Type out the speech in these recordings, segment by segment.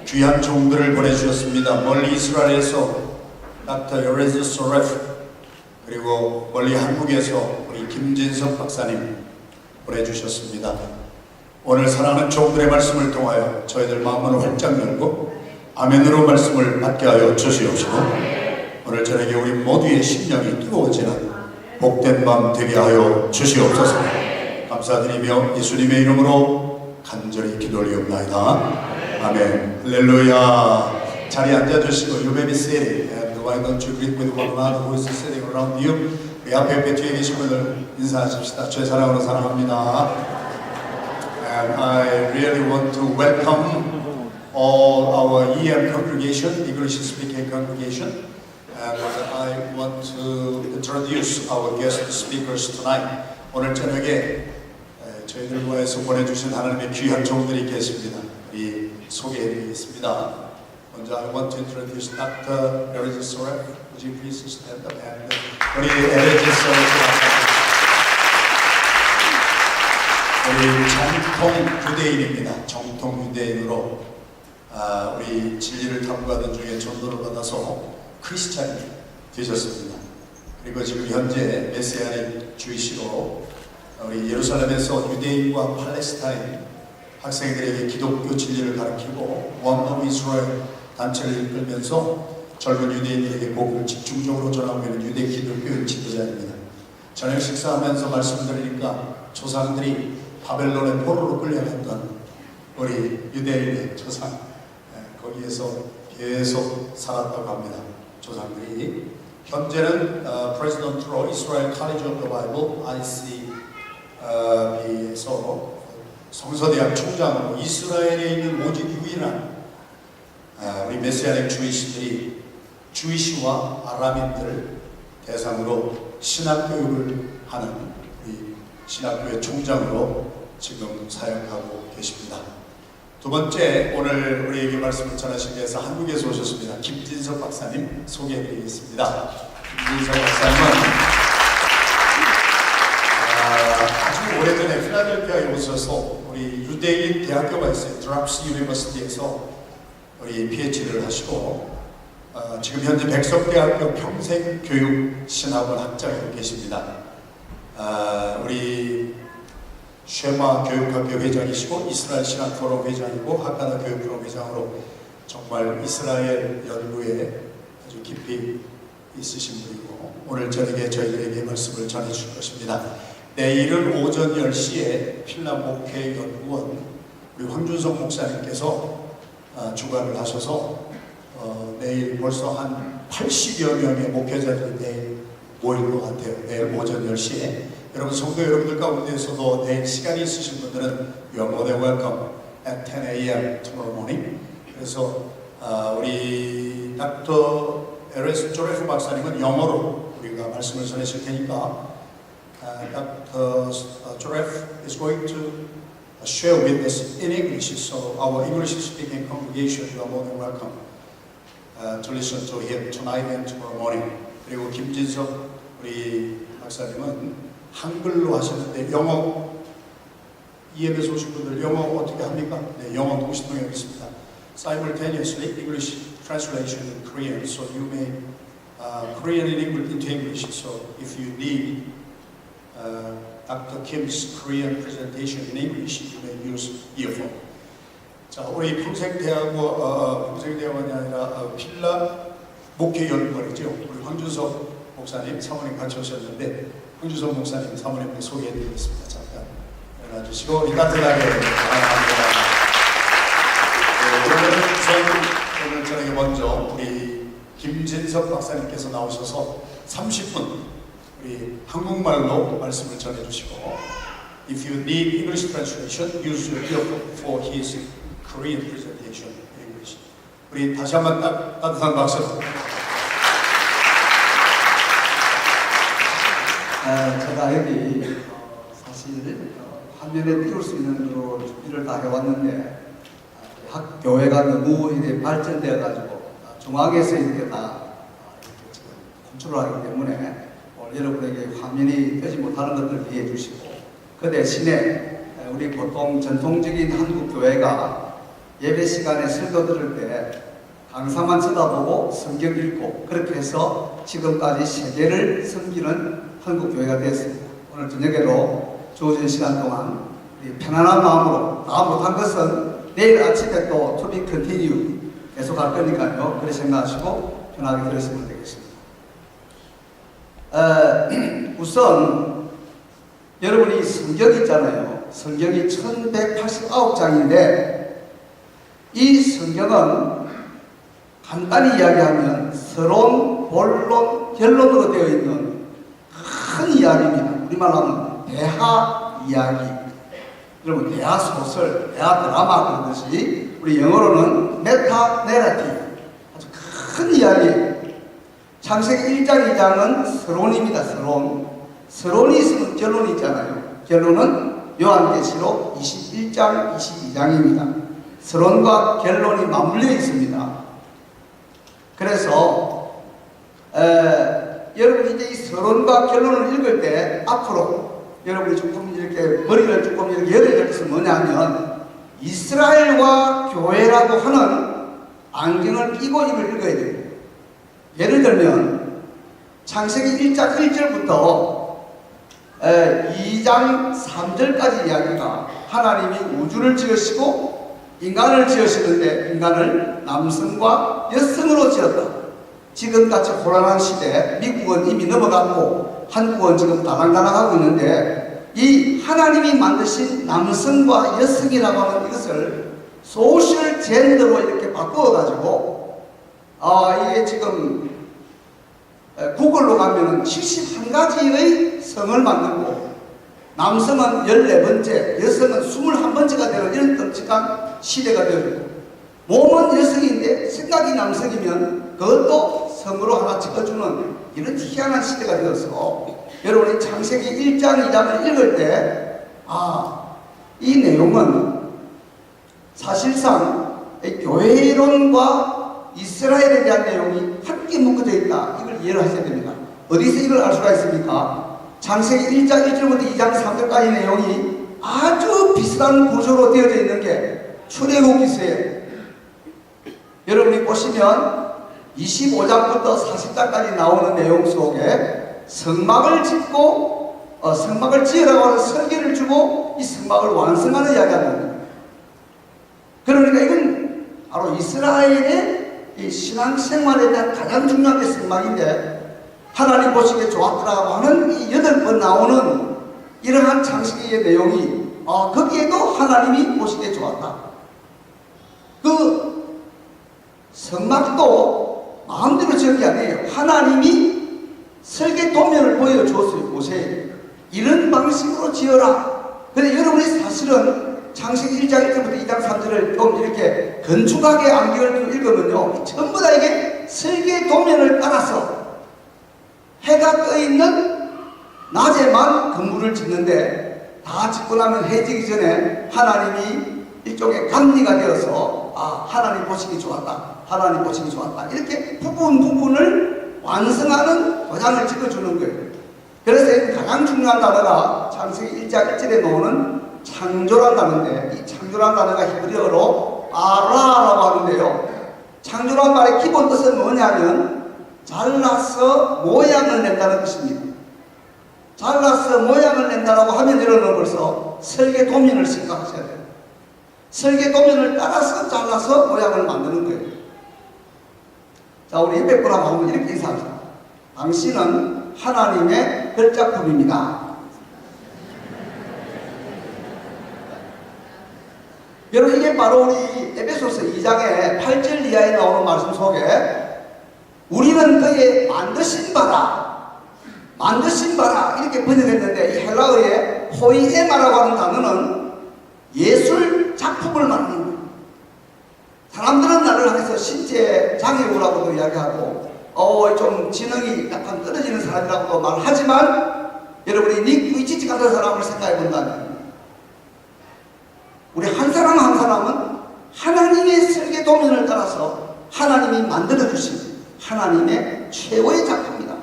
귀한 종들을 보내주셨습니다. 멀리 이스라엘에서 닥터 에레즈 소레프, 그리고 멀리 한국에서 우리 김진석 박사님 보내주셨습니다. 오늘 사랑하는 종들의 말씀을 통하여 저희들 마음을 활짝 열고 아멘으로 말씀을 받게 하여 주시옵시고, 오늘 저녁에 우리 모두의 심령이 뜨거워지는 복된 밤 되게 하여 주시옵소서. 감사드리며 예수님의 이름으로 간절히 기도 올리옵나이다. 아멘. 할렐루야. 자리에 앉아주시고, You may be seated, and why don't you greet with one another who is sitting around you. 우리 앞에 뒤에 계신 분들 인사하십시다. 제 사랑으로 사랑합니다. And I really want to welcome all our EM congregation, English speaking congregation. And I want to introduce our guest speakers tonight. 오늘 저녁에 저희들 모여서 보내주신 하나님의 귀한 종들이 계십니다. 우리 소개해드리겠습니다. 먼저 I want to introduce Dr. 에레즈 소레프. Would you please stand up? And 우리 에레즈 소레프 우리 정통 유대인입니다. 정통 유대인으로 우리 진리를 탐구하던 중에 전도를 받아서 크리스찬이 되셨습니다. 그리고 지금 현재 메시아닉 주이시로 우리 예루살렘에서 유대인과 팔레스타인 학생들에게 기독교 진리를 가르치고 One of Israel 단체를 이끌면서 젊은 유대인들에게 복음을 집중적으로 전하고 있는 유대 기독교 지도자입니다. 저녁 식사하면서 말씀드리니까 조상들이 바벨론의 포로로 끌려갔던 우리 유대인의 조상, 거기에서 계속 살았다고 합니다. 조상들이 현재는 프레지던트로 이스라엘 칼리지 오브 더 바이블 ICB에서 성서대학 총장으로 이스라엘에 있는 오직 유일한 우리 메시아닉 주이시들이 주이시와 아람인들 대상으로 신학교육을 하는 우리 신학교의 총장으로 지금 사역하고 계십니다. 두 번째, 오늘 우리에게 말씀을 전하시기 위해서 한국에서 오셨습니다. 김진석 박사님 소개해드리겠습니다. 김진석 박사님은 아주 오래전에 필라델피아에 오셔서 우리 유대인 대학교가 있어요. 드랍스 유니버시티에서 우리 PhD를 하시고 지금 현재 백석대학교 평생교육신학원 학장으로 계십니다. 우리 쉐마 교육학교 회장이시고 이스라엘 신학포럼 회장이고 하카다 교육포럼 회장으로 정말 이스라엘 연구에 아주 깊이 있으신 분이고, 오늘 저녁에 저희들에게 말씀을 전해 주실 것입니다. 내일은 오전 10시에 필라 목회 연구원 우리 황준석 목사님께서 주관을 하셔서 내일 벌써 한 80여 명의 목회자들이 내일 모일 것 같아요. 내일 오전 10시에 여러분, 성도 여러분들 가운데에서도 내일 시간이 있으신 분들은 You are more than welcome at 10 a.m. tomorrow morning. 그래서 우리 닥터 에레즈 소레프 박사님은 영어로 우리가 말씀을 전하실 테니까 Dr. Joref is going to share with us in English. So our English-speaking congregation, you are more than welcome to listen to him tonight and tomorrow morning. 그리고 김진석 우리 박사님은 한글로 하시는데 영어 EM에서 오신 분들 영어 어떻게 합니까? 네, 영어 동시통역 있습니다. Simultaneously English translation in Korean, so you may Korean in English into English. So if you need Dr. Kim's Korean presentation in English, you may use earphone. 자, 우리 평생대학원이 아니라 필라 목회연구원이죠. 우리 황준석 목사님 사모님 같이 오셨는데 황준석 목사님 사모님께 소개해드리겠습니다. 잠깐 일어나주시고 우리 따뜻하게 반갑습니다. 오늘 저녁에 먼저 우리 김진석 박사님께서 나오셔서 30분 우리 한국말로 말씀을 전해주시고 If you need English translation, use your earphone for his Korean presentation in English. 우리 다시 한번 따뜻한 박수. 제가 여기 사실 화면에 띄울 수 있는 대로 준비를 다 해왔는데 교회가 너무 이렇게 발전되어 가지고 중앙에서 이렇게 다 컨트롤하기 때문에 여러분에게 화면이 뜨지 못하는 것들을 이해해 주시고, 그 대신에 우리 보통 전통적인 한국 교회가 예배 시간에 설교 들을 때 강사만 쳐다보고 성경 읽고 그렇게 해서 지금까지 세계를 섬기는 한국 교회가 되었습니다. 오늘 저녁에도 주어진 시간 동안 편안한 마음으로 다 못한 것은 내일 아침에 또 to be continue 계속 할 거니까요. 그렇게 생각하시고 편하게 들으시면 되겠습니다. 우선 여러분이 성경 있잖아요. 성경이 1189장인데 이 성경은 간단히 이야기하면 서론, 본론, 결론으로 되어 있는 큰 이야기입니다. 우리말로 하면 대하 이야기. 여러분 대하 소설, 대하 드라마 그러듯이 우리 영어로는 메타 내러티브, 아주 큰 이야기예요. 창세기 1장, 2장은 서론입니다. 서론이 있으면 결론이 있잖아요. 결론은 요한계시록 21장, 22장입니다. 서론과 결론이 맞물려 있습니다. 그래서 여러분이 이제 이 서론과 결론을 읽을 때 앞으로 여러분이 조금 이렇게 머리를 조금 이렇게 열어야 될 것은 뭐냐면 이스라엘과 교회라고 하는 안경을 끼고 이걸 읽어야 됩니다. 예를 들면 창세기 1장 1절부터 2장 3절까지 이야기가 하나님이 우주를 지으시고 인간을 지으시는데 인간을 남성과 여성으로 지었다. 지금같이 혼란한 시대에 미국은 이미 넘어갔고 한국은 지금 다랑다랑하고 있는데 이 하나님이 만드신 남성과 여성이라고 하는 이것을 소셜 젠더로 이렇게 바꾸어가지고 이게 지금 구글로 가면은 71가지의 성을 만들고 남성은 14번째, 여성은 21번째가 되는 이런 끔찍한 시대가 되어있고 몸은 여성인데 생각이 남성이면 그것도 성으로 하나 찍어주는 이런 희한한 시대가 되어서 여러분이 창세기 1장, 2장을 읽을 때 이 내용은 사실상 교회론과 이스라엘에 대한 내용이 함께 묶어져 있다. 이걸 이해를 하셔야 됩니다. 어디서 이걸 알 수가 있습니까? 창세기 1장 1절부터 2장 3절까지 내용이 아주 비슷한 구조로 되어져 있는 게 출애굽기서예요. 여러분이 보시면 25장부터 40장까지 나오는 내용 속에 성막을 짓고 성막을 지으라고 하는 설계를 주고 이 성막을 완성하는 이야기가 나옵니다. 그러니까 이건 바로 이스라엘의 이 신앙생활에 대한 가장 중요한 게 성막인데 하나님 보시기에 좋았더라고 하는 이 8번 나오는 이러한 창세기의 내용이 거기에도 하나님이 보시기에 좋았다. 그 성막도 마음대로 지은 게 아니에요. 하나님이 설계 도면을 보여주었어요. 모세에게 이런 방식으로 지어라. 근데 여러분이 사실은 창세기 1장 1절부터 2장 3절을 좀 이렇게 건축하게 안경을 읽으면요 전부 다 이게 설계 도면을 따라서 해가 떠있는 낮에만 건물을 짓는데 다 짓고 나면 해 지기 전에 하나님이 일종의 감리가 되어서 하나님 보시기 좋았다. 하나님 보시기 좋았다. 이렇게 부분을 완성하는 도장을 찍어주는 거예요. 그래서 가장 중요한 단어가 창세기 1장 1절에 나오는 창조란 단어인데 이 창조란 단어가 히브리어로 아라라고 하는데요. 창조란 말의 기본 뜻은 뭐냐면 잘라서 모양을 낸다는 뜻입니다. 잘라서 모양을 낸다라고 하면 여러분은 벌써 설계 도면을 생각하셔야 돼요. 설계 도면을 따라서 잘라서 모양을 만드는 거예요. 자, 우리 옆에 분하고 한번 이렇게 인사합시다. 당신은 하나님의 별작품입니다. 여러분 이게 바로 우리 에베소서 2장의 8절 이하에 나오는 말씀 속에 우리는 그의 만드신 바라 이렇게 번역했는데 이 헬라어의 포이에마라고 하는 단어는 예술 작품을 만드는 거예요. 사람들은 나를 향해서 신체 장애우라고도 이야기하고 좀 지능이 약간 떨어지는 사람이라고도 말하지만 여러분이 닉 우이치치 같은 사람을 생각해 본다면 우리 한 사람은 하나님의 설계 도면을 따라서 하나님이 만들어주신 하나님의 최고의 작품이다.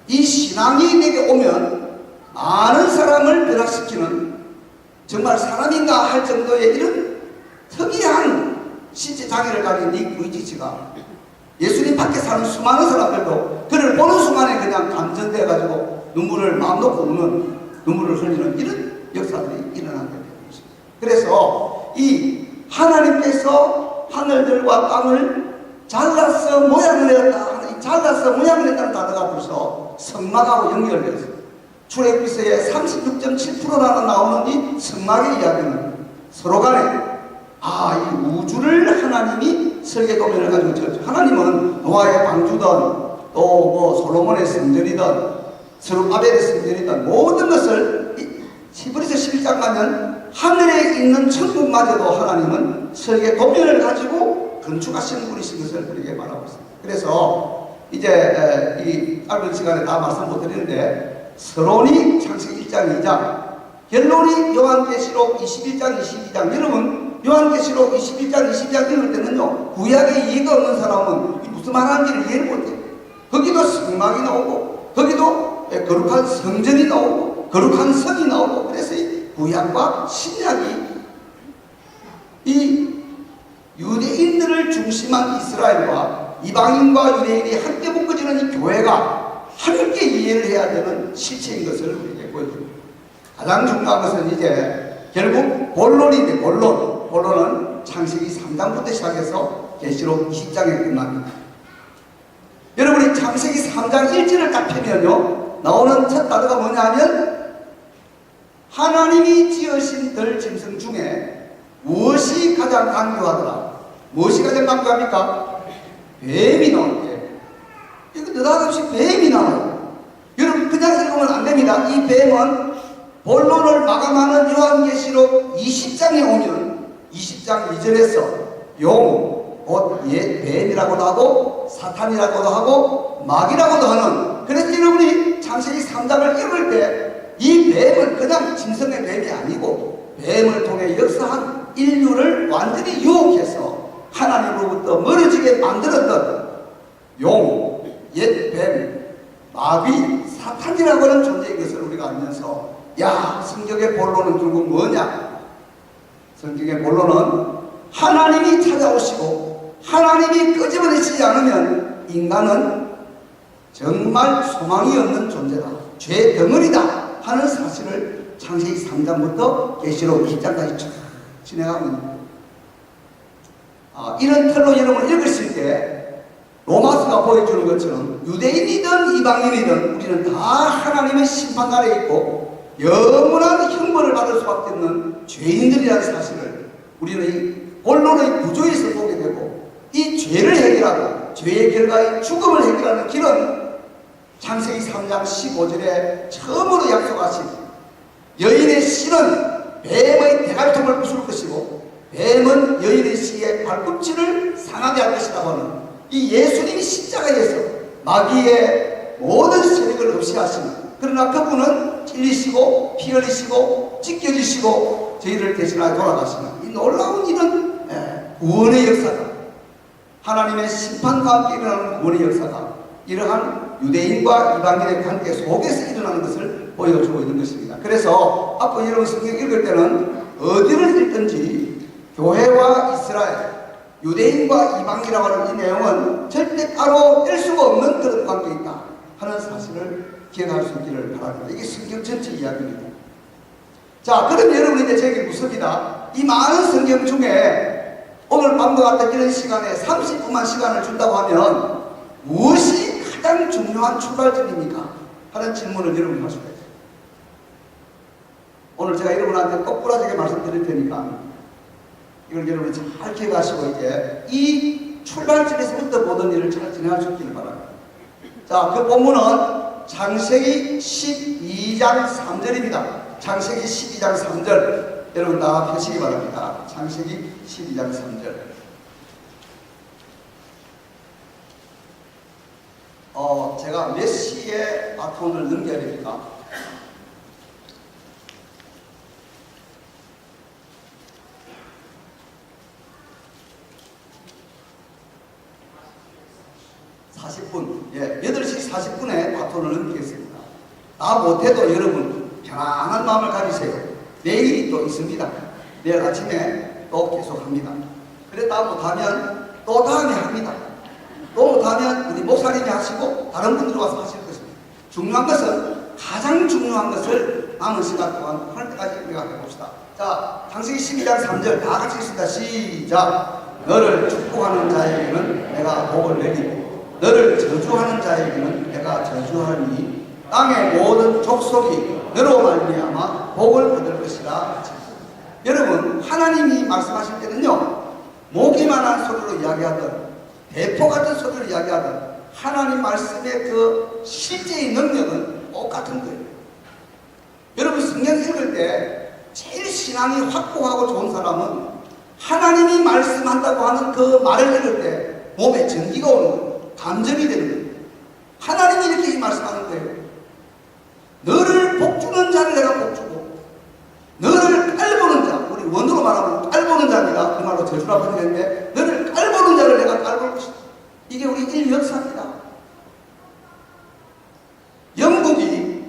이 신앙이 내게 오면 많은 사람을 변화시키는 정말 사람인가 할 정도의 이런 특이한 신체 장애를 가진 닉 부이치치가 예수님 밖에 사는 수많은 사람들도 그를 보는 순간에 그냥 감전돼가지고 눈물을 마음 놓고 우는, 눈물을 흘리는 이런 역사들이 일어나게 되는 것입니다. 그래서 이 하나님께서 하늘들과 땅을 잘라서 모양을 내었다. 잘라서 모양을 냈다는 단어가 벌써 성막하고 연결되었습니다. 출애굽기서의 36.7%라는 나오는 이 성막의 이야기는 서로 간에 이 우주를 하나님이 설계 도면을 가지고 지었죠. 하나님은 노아의 방주든 또 뭐 솔로몬의 성전이든 스룹바벨의 성전이든 모든 것을 히브리서 11장 가면 하늘에 있는 천국마저도 하나님은 설계 도면을 가지고 건축하시는 분이신 것을 우리에게 말하고 있습니다. 그래서 이제 이 짧은 시간에 다 말씀 못 드리는데 서론이 창세기 1장 2장, 결론이 요한계시록 21장 22장. 여러분 요한계시록 21장 22장 읽을 때는요 구약에 이해가 없는 사람은 무슨 말하는지를 이해를 못해요. 거기도 성막이 나오고 거기도 거룩한 성전이 나오고 거룩한 성이 나오고, 그래서 이 구약과 신약이 이 유대인들을 중심한 이스라엘과 이방인과 유대인이 함께 묶어지는 이 교회가 함께 이해를 해야 되는 실체인 것을 우리에게 보여줍니다. 가장 중요한 것은 이제 결국 본론인데, 본론은 창세기 3장부터 시작해서 계시록 20장에 끝납니다. 여러분이 창세기 3장 1절을 딱 펴면요 나오는 첫 단어가 뭐냐면 하나님이 지으신 들 짐승 중에 무엇이 가장 강교하더라. 무엇이 가장 강교합니까? 뱀이 나오는데, 이거 느닷없이 뱀이 나와요. 여러분 그냥 읽으면 안 됩니다. 이 뱀은 본론을 마감하는 요한계시록 20장에 오면 20장 2절에서 용, 곧 뱀이라고도 하고 사탄이라고도 하고 마귀라고도 하는, 그래서 여러분이 창세기 3장을 읽을 때 이 뱀은 그냥 짐승의 뱀이 아니고 뱀을 통해 역사한 인류를 완전히 유혹해서 하나님으로부터 멀어지게 만들었던 용, 옛뱀, 마귀, 사탄이라고 하는 존재인 것을 우리가 알면서 성경의 본론은 결국 뭐냐? 성경의 본론은 하나님이 찾아오시고 하나님이 끄집어내시지 않으면 인간은 정말 소망이 없는 존재다, 죄 덩어리다 하는 사실을 창세기 3장부터 계시록 20장까지 쭉 진행하고 있습니다. 이런 틀로 여러분을 읽으실 때 로마서가 보여주는 것처럼 유대인이든 이방인이든 우리는 다 하나님의 심판 아래에 있고 영원한 형벌을 받을 수밖에 없는 죄인들이라는 사실을 우리는 이 본론의 구조에서 보게 되고, 이 죄를 해결하고 죄의 결과인 죽음을 해결하는 길은 창세기 3장 15절에 처음으로 약속하신 여인의 씨는 뱀의 대갈통을 부술 것이고 뱀은 여인의 씨의 발꿈치를 상하게 할 것이라고 하는 이 예수님이 십자가에서 마귀의 모든 세력을 없이 하시는, 그러나 그분은 찔리시고 피 흘리시고 찢겨지시고 저희를 대신하여 돌아가시는 이 놀라운 이런 구원의 역사가, 하나님의 심판과 함께 일어나는 구원의 역사가 이러한 유대인과 이방인의 관계 속에서 일어나는 것을 보여주고 있는 것입니다. 그래서 앞으로 여러분 성경 읽을 때는 어디를 읽든지 교회와 이스라엘, 유대인과 이방이라고 하는 이 내용은 절대 따로 뗄 수가 없는 그런 관계에 있다 하는 사실을 기억할 수 있기를 바랍니다. 이게 성경 전체 이야기입니다. 자, 그럼 여러분 이제 저에게 묻습니다. 이 많은 성경 중에 오늘 밤과 같은 이런 시간에 30분만 시간을 준다고 하면 무엇이 가장 중요한 출발점입니까? 하는 질문을 여러분이 할 수가 있어요. 오늘 제가 여러분한테 똑부러지게 말씀드릴 테니까 이걸 여러분이 잘 기억하시고 이제 이 출발점에서부터 모든 일을 잘 진행할 수 있기를 바랍니다. 자, 그 본문은 창세기 12장 3절입니다. 창세기 12장 3절 여러분 다 펴시기 바랍니다. 창세기 12장 3절. 제가 몇 시에 바톤을 넘겨야 됩니까? 예, 8시 40분에 바톤을 넘기겠습니다. 나 못해도 여러분 편안한 마음을 가지세요. 내일이 또 있습니다. 내일 아침에 또 계속합니다. 그랬다 못하면 또 다음에 합니다. 또 못하면 우리 목사님이 하시고 다른 분들이 와서 하실 것입니다. 중요한 것은 가장 중요한 것을 남은 시간 동안 할 때까지 우리가 해봅시다. 자, 창세기 12장 3절 다 같이 읽습니다. 시작. 너를 축복하는 자에게는 내가 복을 내리고 너를 저주하는 자에게는 내가 저주하니 땅의 모든 족속이 너로 말미암아 복을 받을 것이라. 여러분, 하나님이 말씀하실 때는요, 모기만한 소리로 이야기하든 대포 같은 소리로 이야기하든 하나님 말씀의 그 실제의 능력은 똑같은 거예요. 여러분, 성경 읽을 때 제일 신앙이 확고하고 좋은 사람은 하나님이 말씀한다고 하는 그 말을 읽을 때 몸에 전기가 오는 거예요. 감정이 되는 거예요. 하나님이 이렇게 말씀하는 거예요. 너를 복주는 자를 내가 복주고 너를 깔보는 자, 우리 원어로 말하면 깔보는 자입니다. 그 말로 저주라고 하는데 너를 깔보는 자를 내가 깔볼 것이다. 이게 우리 인류 역사입니다. 영국이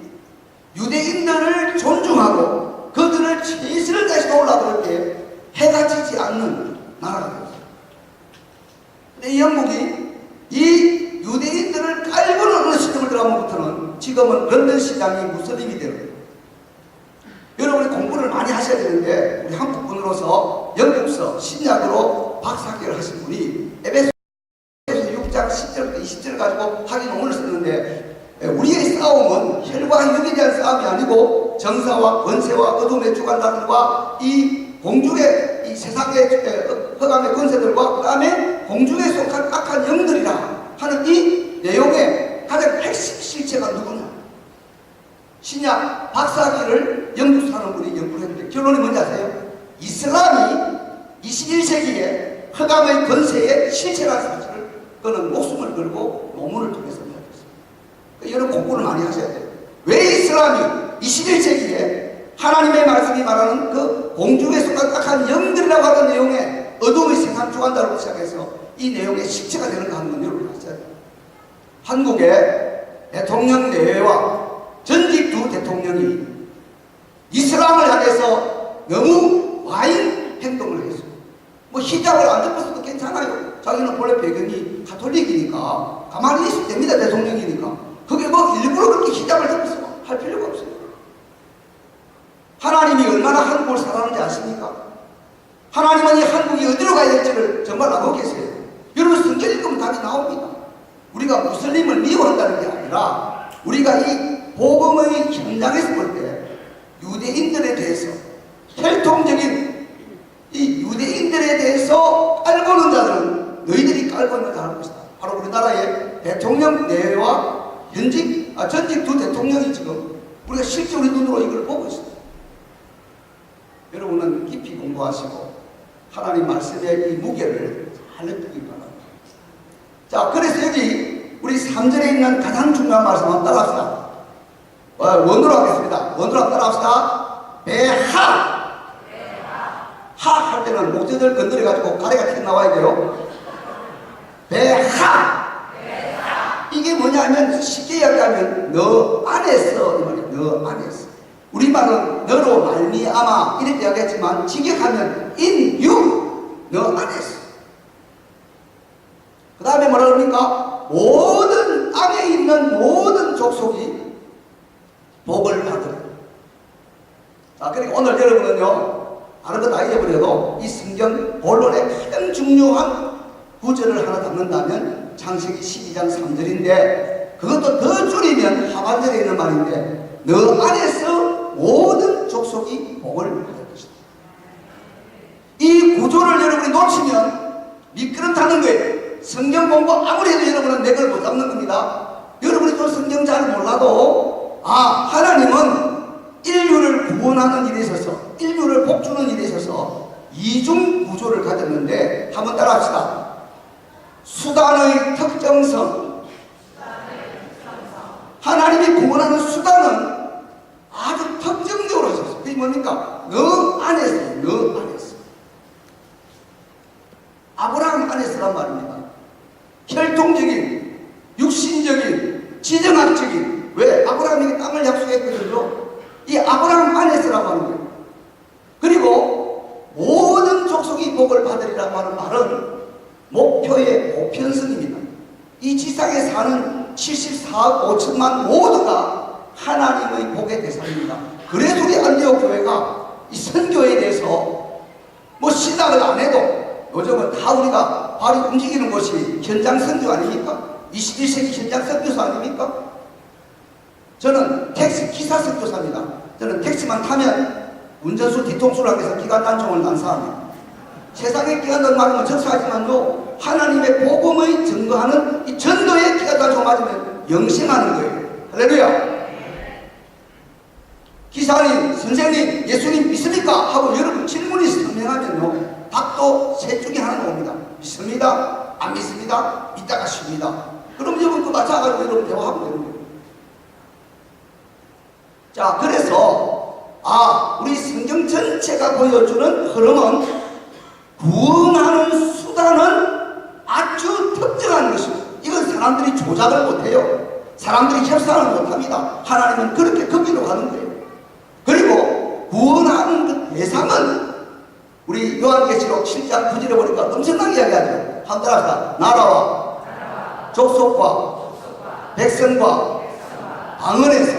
유대인들을 존중하고 그들을 최선을 다해서 도우려고 할 때 해가 지지 않는 나라가 되었어요. 근데 이 영국이 이 유대인들을 깔보는 어느 시점을 들어가면부터는 지금은 런던 시장이 무슬림이 되는 거예요. 여러분이 공부를 많이 하셔야 되는데 우리 한국 분으로서 영국서 신약으로 박사학위를 하신 분이 에베소서 6장 10절부터 20절을 가지고 학위 논문을 썼는데 우리의 싸움은 혈과 육에 대한 싸움이 아니고 정사와 권세와 어둠의 주관자들과 이 공중의 이 세상의 흑암의 권세들과 그 다음에 공중에 속한 악한 영들이라 하는 이 내용의 가장 핵심 실체가 누구냐? 신약 박사학위를 영국 사는 분이 연구를 했는데 결론이 뭔지 아세요? 이슬람이 21세기에 흑암의 권세의 실체라는 사실을 그는 목숨을 걸고 논문을 통해서 이야기했습니다. 그러니까 여러분 공부를 많이 하셔야 돼요. 왜 이슬람이 21세기에 하나님의 말씀이 말하는 그 공중에 속한 악한 영들이라고 하는 내용의 어둠의 세상 주관자로 시작해서 이 내용의 실체가 되는가 하는 건 여러분이 아셔야 돼요. 한국의 대통령 내외와 전직 두 대통령이 이슬람을 향해서 너무 과잉 행동을 했어요. 뭐 히잡을 안 덮었어도 괜찮아요. 자기는 원래 배경이 가톨릭이니까 가만히 있으면 됩니다. 대통령이니까. 그게 뭐 일부러 그렇게 히잡을 덮었어 할 필요가 없어요. 하나님이 얼마나 한국을 사랑하는지 아십니까? 하나님은 이 한국이 어디로 가야 될지를 정말 알고 계세요. 여러분 성경 읽으면 답이 나옵니다. 우리가 무슬림을 미워한다는 게 아니라 우리가 이 복음의 현장에서 볼 때 유대인들에 대해서 혈통적인 이 유대인들에 대해서 깔보는 자들은 너희들이 깔고 있는 자라는 것이다. 바로 우리나라의 대통령 내외와 전직 두 대통령이 지금 우리가 실제 우리 눈으로 이걸 보고 있습니다. 여러분은 깊이 공부하시고 하나님 말씀의 이 무게를 잘 느끼기 바랍니다. 자, 그래서 여기 우리 3절에 있는 가장 중요한 말씀 한번 따라합시다. 원으로 하겠습니다. 원으로 따라합시다. 배하. 하 할 때는 목젖을 건드려가지고 가래가 튀어나와야 돼요. 배하. 이게 뭐냐면 쉽게 이야기하면 너 안에서 이 말이에요. 너 안에서. 우리말은 너로 말미암아 이렇게 이야기했지만 직역하면 in you. 너 안에서. 그 다음에 뭐라 그럽니까? 모든 땅에 있는 모든 족속이 복을 받으라. 자, 그러니까 오늘 여러분은요, 다른 거 다 잊어버려도 이 성경 본론의 가장 중요한 구절을 하나 담는다면 창세기 12장 3절인데 그것도 더 줄이면 하반절에 있는 말인데 너 안에서 모든 족속이 복을 받을 것이다. 이 구조를 여러분이 놓치면 미끄럼타는 거예요. 성경 공부 아무리 해도 여러분은 맥을 못 잡는 겁니다. 여러분이 또 성경 잘 몰라도 하나님은 인류를 구원하는 일에 있어서 인류를 복주는 일에 있어서 이중 구조를 가졌는데 한번 따라합시다. 수단의 특정성. 하나님이 구원하는 수단은 아주 특정적으로 하셨어요. 그게 뭡니까? 너 안에서, 너 안에서. 아브라함 안에서란 말입니다. 혈통적인, 육신적인, 지정학적인. 왜? 아브라함에게 땅을 약속했거든요. 이 아브라함 안에서라고 하는 거예요. 그리고 모든 족속이 복을 받으리라고 하는 말은 목표의 보편성입니다. 이 지상에 사는 74억 5천만 모두가 하나님의 복의 대상입니다. 그래서 우리 안디옥 교회가 이 선교에 대해서 뭐 신학을 안 해도 요즘은 다 우리가 발이 움직이는 것이 현장 선교 아닙니까? 21세기 현장 선교사 아닙니까? 저는 택시 기사 선교사입니다. 저는 택시만 타면 운전수 뒤통수를 하기 위해서 기관 단총을 난사합니다. 세상에 기관단 말은 적사하지만요, 하나님의 복음의 증거하는 이 전도의 기관 단총 맞으면 영생하는 거예요. 할렐루야. 기사님, 선생님, 예수님 믿습니까? 하고 여러분 질문이 선명하면요, 답도 셋 중에 하나가 옵니다. 믿습니다. 안 믿습니다. 믿다가 쉽니다. 그럼 여러분 그 맞춰가지고 여러분 대화하면 되는 거예요. 자, 그래서 우리 성경 전체가 보여주는 흐름은 구원하는 수단은 아주 특정한 것입니다. 이건 사람들이 조작을 못해요. 사람들이 협상을 못합니다. 하나님은 그렇게 거기로 가는 거예요. 그리고 구원하는 그 대상은 우리 요한계시록 7장 9절에 보니까 엄청나게 이야기하죠. 한번 따라합시다. 나라와 족속과 백성과 방언에서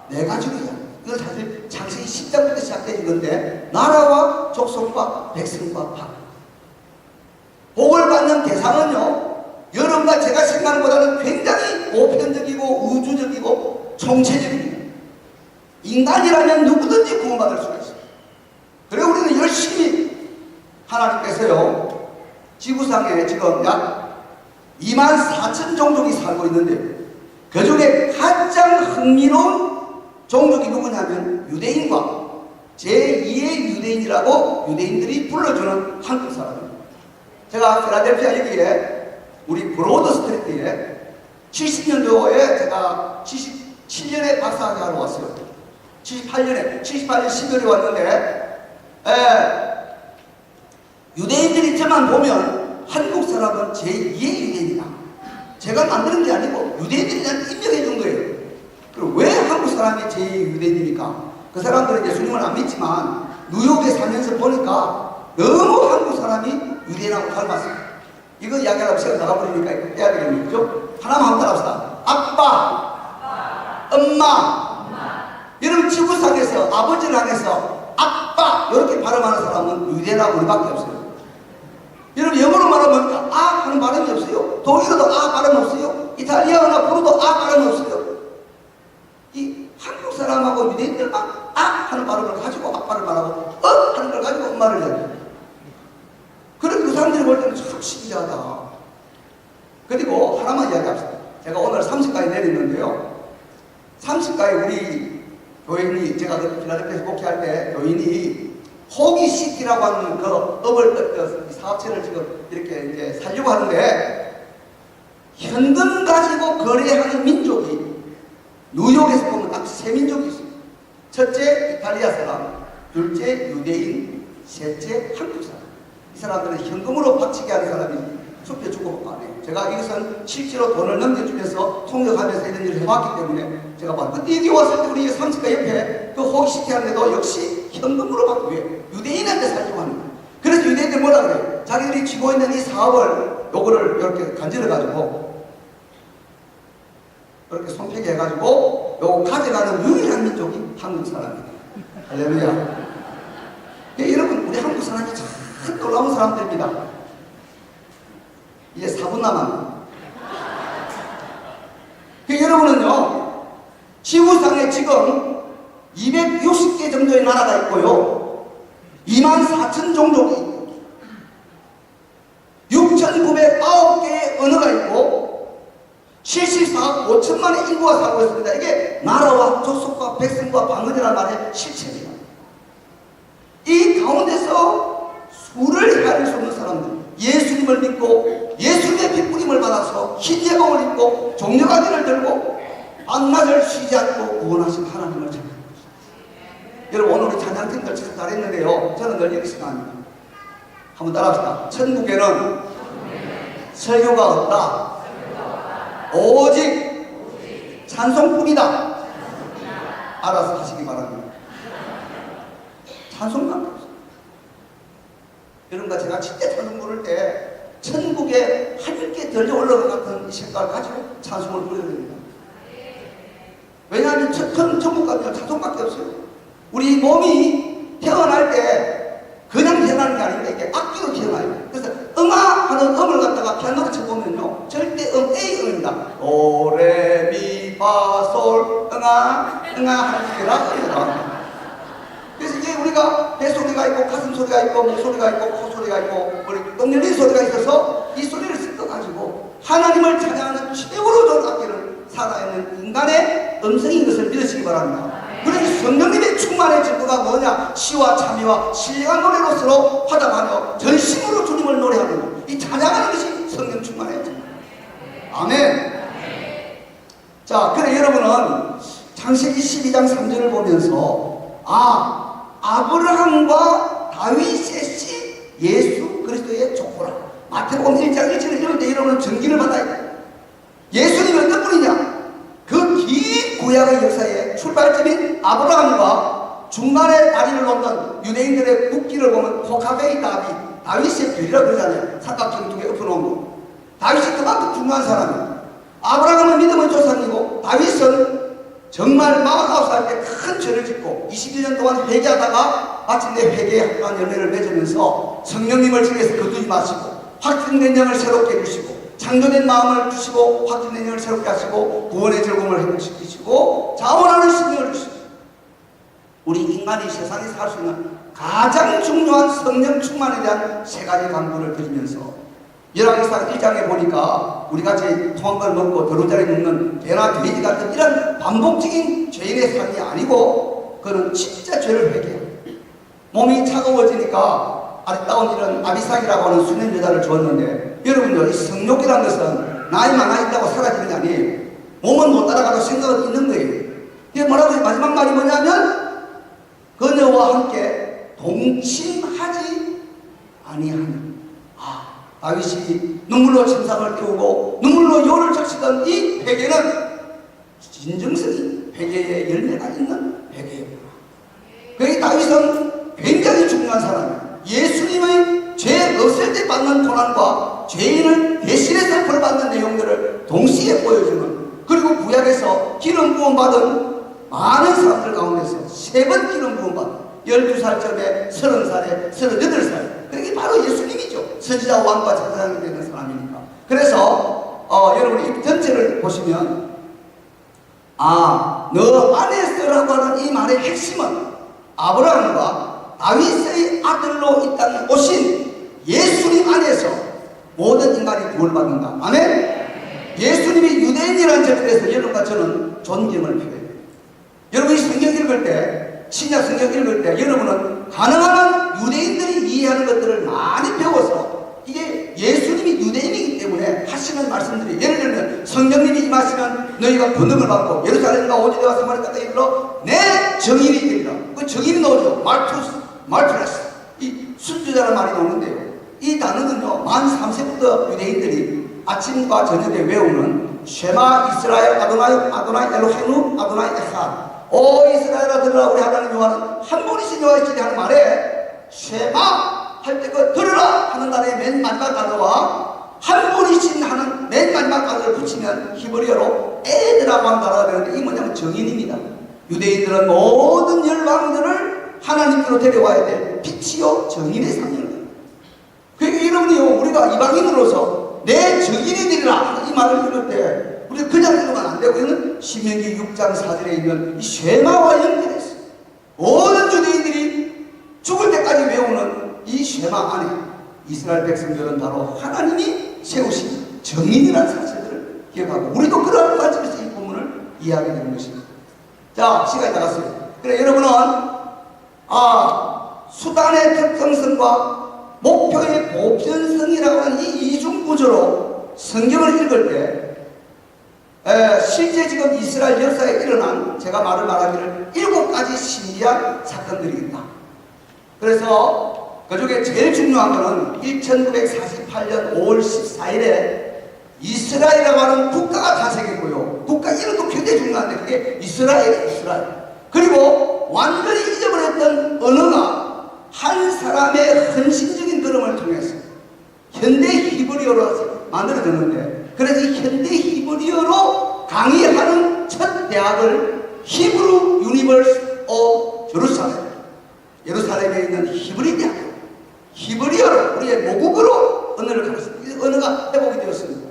네 가지로 이야기해요. 이건 사실 창세기 10장부터 시작되는 건데, 나라와 족속과 백성과 방언. 복을 받는 대상은요, 여러분과 제가 생각하는 것보다는 굉장히 보편적이고 우주적이고 총체적입니다. 인간이라면 누구든지 구원받을 수가 있어요. 그래 우리는 열심히 하나님께서요, 지구상에 지금 약 24,000 종족이 살고 있는데, 그 중에 가장 흥미로운 종족이 누구냐면 유대인과 제2의 유대인이라고 유대인들이 불러주는 한국 사람입니다. 제가 필라델피아 여기에 우리 브로드 스트리트에 70년도에 제가 77년에 박사학위 하러 왔어요. 78년 12월에 왔는데, 유대인들이 저만 보면 한국 사람은 제2의 유대인이다. 제가 만드는 게 아니고 유대인들이 나한테 임명해 준 거예요. 그리고 왜 한국 사람이 제2의 유대인입니까? 그 사람들은 예수님을 안 믿지만 뉴욕에 살면서 보니까 너무 한국 사람이 유대인하고 닮았어요. 이거 이야기하려고 시간 나가버리니까 이거 해야 되겠네요. 그죠? 하나만 한번 따라합시다. 아빠, 엄마. 여러분 지구상에서 아버지를 향해서 아빠 이렇게 발음하는 사람은 유대인하고 우리밖에 없어요. 여러분 영어로 말하면 하는 발음이 없어요. 독일어도 발음 없어요. 이탈리아어나 불어도 발음 없어요. 이 한국 사람하고 유대인들만 하는 발음을 가지고 아빠를 말하고 하는 걸 가지고 엄마를 해요. 그래서 그 사람들이 볼 때는 참 신기하다. 그리고 하나만 이야기합시다. 제가 오늘 30가에 내리는데요, 30가에 우리 교인이, 제가 그 필라델피아에서 목회할 때 교인이 호기시티라고 하는 그 업을 사업체를 지금 이렇게 이제 살려고 하는데, 현금 가지고 거래하는 민족이 뉴욕에서 보면 딱 세 민족이 있어요. 첫째 이탈리아 사람, 둘째 유대인, 셋째 한국 사람. 이 사람들은 현금으로 박치기 하는 사람이 숲에 주고받고 안 해요. 제가 이것은 실제로 돈을 넘겨주면서 통역하면서 이런 일을 해봤기 때문에 제가 봤는데, 근데 여기 왔을 때 우리 30가 옆에 그 호기시티 하는데도 역시 현금으로 받고 해요. 유대인한테 살려고 하는 거예요. 그래서 유대인들 뭐라 그래요? 자기들이 쥐고 있는 이 사업을 요거를 이렇게 간질러가지고 이렇게 손패기 해가지고 요거 가져가는 유일한 민족이 한국 사람이에요. 할렐루야. 여러분 우리 한국 사람이 참 놀라운 사람들입니다. 이제 4분 남았네요. 여러분은요, 지구상에 지금 260개 정도의 나라가 있고요, 24,000 종족이 있고 6,909개의 언어가 있고 74억 5천만의 인구가 살고 있습니다. 이게 나라와 족속과 백성과 방언이라는 말의 실체입니다. 이 가운데서 수를 헤아릴 수 없는 사람들, 예수님을 믿고 예수님의 빗부림을 받아서 흰 예복을 입고 종려가지를 들고 밤낮을 쉬지 않고 구원하신 하나님을 찬양합니다. 여러분 오늘 우리 찬양팀들 참 잘했는데요, 저는 늘 이렇게 생각합니다. 한번 따라합시다. 천국에는 설교가 없다. 오직 찬송뿐이다. 알아서 하시기 바랍니다. 찬송만 없어요. 여러분과 제가 진짜 찬송 부를 때 하나님께 하늘께 들려 올라간 같은 이 생각을 가지고 찬송을 부르게 됩니다. 왜냐하면 천국 가면 찬송밖에 없어요. 우리 몸이 태어날 때 그냥 태어나는 게 아닙니다. 이게 악기로 태어나요. 그래서 응아 하는 음을 갖다가 피아노로 쳐보면요, 절대 A 음입니다. 도레미파솔 응아 응아 하는 게 라입니다. 그래서 이게 우리가 뱃소리가 있고 가슴 소리가 있고 목 소리가 있고 코 소리가 있고 똥 열린 소리가 있어서 이 소리를 섞어가지고 하나님을 찬양하는 최고로 좋은 악기를 살아있는 인간의 음성인 것을 믿으시기 바랍니다. 그래서 성령님의 충만의 증거가 뭐냐? 시와 참여와 신령한 노래로서로 화답하며 전심으로 주님을 노래하는 이 찬양하는 것이 성령 충만의 증거. 아멘. 자, 그래 여러분은 창세기 12장 3절을 보면서 아브라함과 다윗의 씨 예수 그리스도의 족보라. 마태복음 1장 1절을 읽을 때 여러분은 전기를 받아야 돼요. 예수님이 어떤 분이냐? 그 긴 구약의 역사의 출발점인 아브라함과 중간에 다리를 놓는 유대인들의 국기를 보면 포카베이 다윗의 별이라고 그러잖아요. 삼각형 두 개 엎어놓은 거. 다윗이 그만큼 중요한 사람이에요. 아브라함은 믿음의 조상이고 다윗은 정말 49살 때 큰 죄를 짓고 22년 동안 회개하다가 마침내 회개의 한 열매를 맺으면서 성령님을 지내서 거두지 마시고 확증된 영을 새롭게 해주시고 창조된 마음을 주시고 확증된 영을 새롭게 하시고 구원의 즐거움을 회복시키시고 자원하는 신령을 주시고 우리 인간이 세상에서 할 수 있는 가장 중요한 성령 충만에 대한 세 가지 강구를 드리면서 열왕기상 1장에 보니까 우리같이 통한 걸 먹고 더러운 자리에 눕는 개나 돼지 같은 이런 반복적인 죄인의 삶이 아니고 그는 진짜 죄를 회개해요. 몸이 차가워지니까 아름다운 이런 아비삭이라고 하는 수년 여자를 주었는데 여러분들 이 성욕이라는 것은 나이 많아 있다고 사라지는 게 아니에요. 몸은 못 따라가도 생각은 있는 거예요. 이게 뭐라고 해요? 마지막 말이 뭐냐면 그녀와 함께 동침하지 아니하니. 다윗이 눈물로 침상을 띄우고 눈물로 요를 적시던 이 회개는 진정성이 회개의 열매가 있는 회개입니다. 그래서 다윗은 굉장히 중요한 사람이에요. 예수님의 죄 없을 때 받는 고난과 죄인을 대신해서 벌받는 내용들을 동시에 보여주는, 그리고 구약에서 기름 부음 받은 많은 사람들 가운데서 3번 기름 부음 받은 12살쯤에 30살에 38살, 그게 바로 예수님이죠. 선지자 왕과 제사장이 되는 사람이니까. 그래서 여러분 이 전체를 보시면 너 안에서라고 하는 이 말의 핵심은 아브라함과 다윗의 아들로 이 땅에 오신 예수님 안에서 모든 인간이 구원받는다. 아멘. 예수님이 유대인이라는 점에 대해서 여러분과 저는 존경을 표해요. 여러분이 성경 읽을 때, 신약 성경 읽을 때 여러분은 가능한 유대인들이 이해하는 것들을 많이 배워서, 이게 예수님이 유대인이기 때문에 하시는 말씀들이, 예를 들면 성령님이 임하시면 너희가 권능을 받고 예루살렘과 오지대와 사마리아까지 이르러 내 정인이 되리라. 그 정인이 나오죠. 말투레스. 이 순주자라는 말이 나오는데요, 이 단어는요 만 3세부터 유대인들이 아침과 저녁에 외우는 쉐마 이스라엘 아도나이 엘로헤누 아도나이 에하, 오 이스라엘아 들으라 우리 하나님 여호와는 한 분이신 여호와이시니 하는 말에 쉐마 할 때 그 들으라 하는 단어의 맨 마지막 단어와 한 분이신 하는 맨 마지막 단어를 붙이면 히브리어로 에드라고 하는 단어가 되는데, 이 뭐냐면 정인입니다. 유대인들은 모든 열방들을 하나님께로 데려와야 될 빛이요 정인의 상징입니다. 그러니까 여러분이요, 우리가 이방인으로서 내 정인이 되리라 이 말을 들을 때 우리가 그냥 읽으면 안 되고, 이는 신명기 6장 4절에 있는 이 쉐마와 연결했어요. 모든 유대인들이 죽을 때까지 외우는 이 쉐마 안에 이스라엘 백성들은 바로 하나님이 세우신 정인이라는 사실을 기억하고, 우리도 그러한 관점에서 이 부분을 이해하게 되는 것입니다. 자, 시간이 나갔어요. 그래 여러분은 수단의 특성성과 목표의 보편성이라고 하는 이 이중 구조로 성경을 읽을 때 실제 지금 이스라엘 역사에 일어난, 제가 말하기를 7가지 신기한 사건들이 있다. 그래서 그 중에 제일 중요한 것은 1948년 5월 14일에 이스라엘이라고 하는 국가가 탄생했고요. 국가 이름도 굉장히 중요한데 그게 이스라엘. 그리고 완전히 잊어버렸던 언어가 한 사람의 헌신적인 걸음을 통해서 현대 히브리어로 만들어졌는데, 그래서 이 현대 히브리어로 강의하는 첫 대학을 히브루 유니버스 오브 예루살렘에 있는 히브리 대학, 히브리어로, 우리의 모국어로 언어를 가르쳤습니다. 이 언어가 회복이 되었습니다.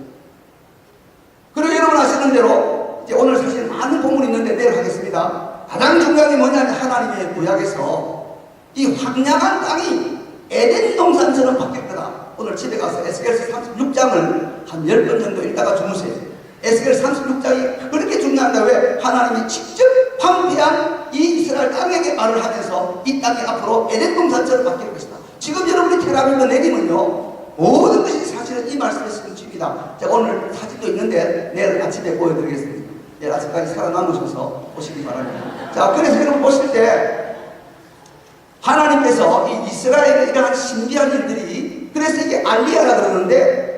그리고 여러분 아시는 대로 이제 오늘 사실 많은 본문이 있는데 내일 하겠습니다. 가장 중요한 게 뭐냐면 하나님의 구약에서 이 황량한 땅이 에덴 동산처럼 바뀔 거다. 오늘 집에 가서 에스겔서 36장을 한 10번 정도 읽다가 주무세요. 에스겔 36장이 그렇게 중요한데 왜? 하나님이 직접 황폐한 이 이스라엘 땅에게 말을 하면서 이 땅이 앞으로 에덴 동산처럼 바뀔 것이다. 지금 여러분이 테라빌로 내리면요, 모든 것이 사실은 이 말씀의 성취입니다. 제가 오늘 사진도 있는데 내일 아침에 보여드리겠습니다. 내일 아침까지 살아남으셔서 보시기 바랍니다. 자, 그래서 여러분 보실 때 하나님께서 이 이스라엘의 이러한 신비한 일들이, 그래서 이게 알리야라 그러는데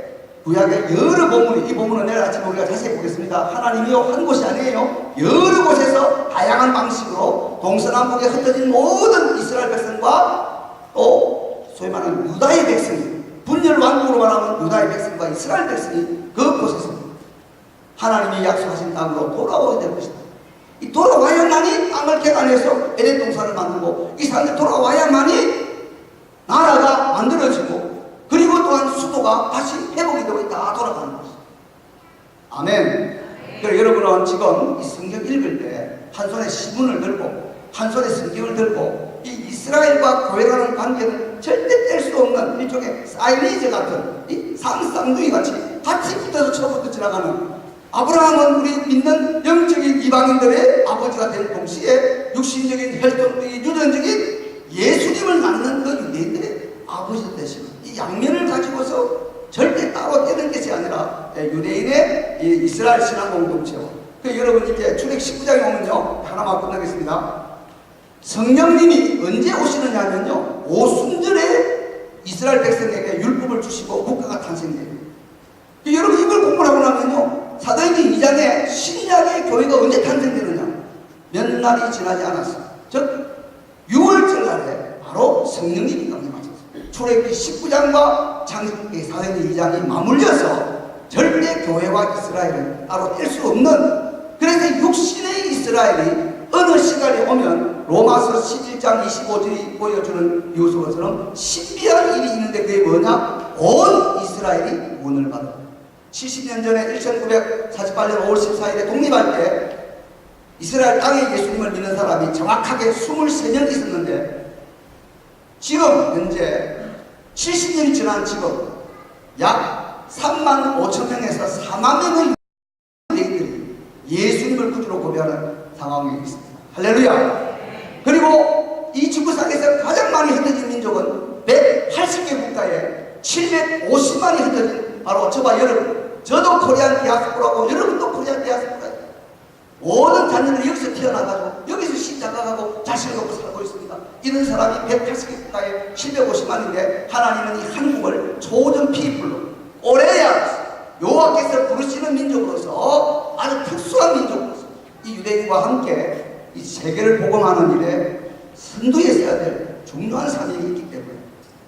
구약의 여러 본문이, 이 본문은 내일 아침에 우리가 자세히 보겠습니다. 하나님이요 한 곳이 아니에요. 여러 곳에서 다양한 방식으로 동서남북에 흩어진 모든 이스라엘 백성과 또 소위 말하는 유다의 백성이, 분열 왕국으로 말하면 유다의 백성과 이스라엘 백성이 그곳에서 하나님이 약속하신 땅으로 돌아오게 될 것이다. 이 돌아와야만이 땅을 개간해서 에덴 동산을 만들고, 이 사람들 돌아와야만이 나라가 만들어지고, 그리고 또한 수도가 다시 회복이 되고 다 돌아가는 것이다. 아멘. 그래서 여러분은 지금 이 성경 읽을 때 한 손에 신문을 들고 한 손에 성경을 들고 이 이스라엘과 교회라는 관계는 절대 뗄 수 없는 일종의 사이니즈 같은 이 쌍쌍둥이 같이 붙어서 처음부터 지나가는, 아브라함은 우리 믿는 영적인 이방인들의 아버지가 된 동시에 육신적인 혈통적인 유전적인 예수님을 낳는 그 유대인들의 아버지가 되시는 이 양면을 가지고서 절대 따로 떼는 것이 아니라 유대인의 이 이스라엘 신앙 공동체와, 그 여러분 이제 출애굽 19장에 오면요, 하나만 끝나겠습니다. 성령님이 언제 오시느냐면요, 오순절에 이스라엘 백성에게 율법을 주시고 국가가 탄생돼요. 여러분 이걸 공부를 하고 나면요, 사도행전 2장에 신약의 교회가 언제 탄생되느냐, 몇 날이 지나지 않았어요. 즉 6월절 날에 바로 성령님이 강림하셨어요. 출애굽기 19장과 사도행전 2장이 맞물려서 절대 교회와 이스라엘은 따로 뗄 수 없는, 그래서 육신의 이스라엘이 어느 시간에 오면 로마서 11장 25절이 보여주는 요소처럼 신비한 일이 있는데 그게 뭐냐? 온 이스라엘이 문을 받아. 70년 전에 1948년 5월 14일에 독립할 때 이스라엘 땅에 예수님을 믿는 사람이 정확하게 23명 있었는데, 지금 현재 70년이 지난 지금 약 3만 5천 명에서 4만 명의 유대인들이 예수님을 구주로 고백하는 상황에 있습니다. 할렐루야. 그리고 이 지구상에서 가장 많이 흩어진 민족은 180개 국가에 750만이 흩어진 바로 저와 여러분, 저도 코리안 디아스포라고 여러분도 코리안 디아스포라예요. 모든 자녀들이 여기서 태어나가지고 여기서 시작하고 자신을 갖고 살고 있습니다. 이런 사람이 180개 국가에 750만인데 하나님은 이 한국을 초전 피플로, 오레야 여호와께서 부르시는 민족으로서 아주 특수한 민족으로서 이 유대인과 함께 이 세계를 복음하는 일에 선두에 서야 될 중요한 사명이 있기 때문에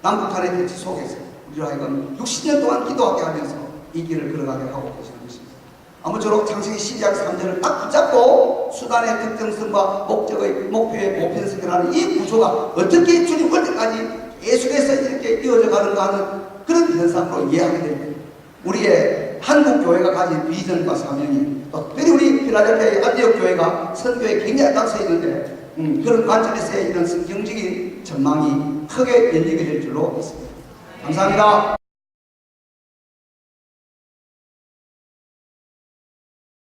남북한의 대치 속에서 우리로 하여금 60년 동안 기도하게 하면서 이 길을 걸어가게 하고 계시는 것입니다. 아무쪼록 창세기 12장 3절을 딱 붙잡고 수단의 특정성과 목표의 보편성이라는 이 구조가 어떻게 주님 올 때까지 계속해서 이렇게 이어져 가는가 하는 그런 현상으로 이해하게 됩니다. 우리의 한국 교회가 가진 비전과 사명이, 또 특별히 우리 필라델피아의 안디옥 교회가 선교에 굉장히 앞서 있는데 그런 관점에서의 이런 성경적인 전망이 크게 열리게 될 줄로 믿습니다. 감사합니다.